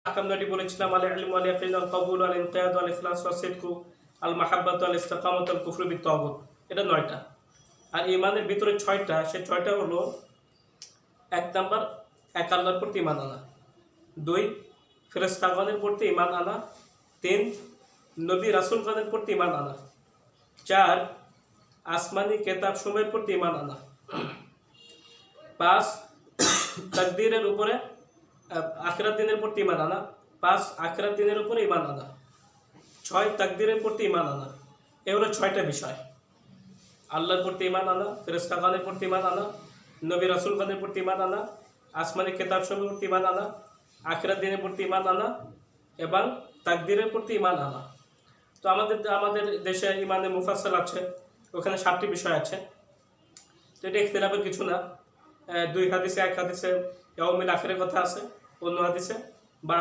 আহকাম নয়টি বলেছিলাম, আল ইলমু ওয়াল ইয়াকিন ওয়াল কবুল ওয়াল ইনকিয়াদ ওয়াল ইখলাস ওয়াস সিদকু আল মাহাব্বাতু ওয়াল ইস্তিকামাতু ওয়াল কুফরু বিত তাগুত। এটা 9টা। আর ঈমানের ভিতরে 6টা, সেই 6টা হলো 1 নাম্বার এক আল্লাহর প্রতি ঈমান আনা, 2 ফেরেশতাগণের প্রতি ঈমান আনা, 3 নবী রাসূলগণের প্রতি ঈমান আনা, 4 আসমানি কিতাবসমূহের প্রতি ঈমান আনা, 5 তাকদীরের উপরে আখিরাত দিনের প্রতি ঈমান আনা, 5 আখিরাত দিনের উপরে ঈমান আনা, 6 তাকদীরের প্রতি ঈমান আনা। এগুলো 6টা বিষয়। আল্লাহর প্রতি ঈমান আনা, ফেরেশতাগণের প্রতি ঈমান আনা, নবী রাসূলগণের প্রতি ঈমান আনা, আসমানি কিতাবসমূহের প্রতি ঈমান আনা, আখিরাত দিনের প্রতি ঈমান আনা এবং তাকদীরের প্রতি ঈমান আনা। তো আমাদের দেশে ঈমানে মুফাসসাল আছে, ওখানে 7টি বিষয় আছে। তো এটা ইখতিলাফের কিছু না। 2 হাদিসে, 1 হাদিসে ইয়াউমিল আখিরের কথা আছে, অন্য হাদিসে বা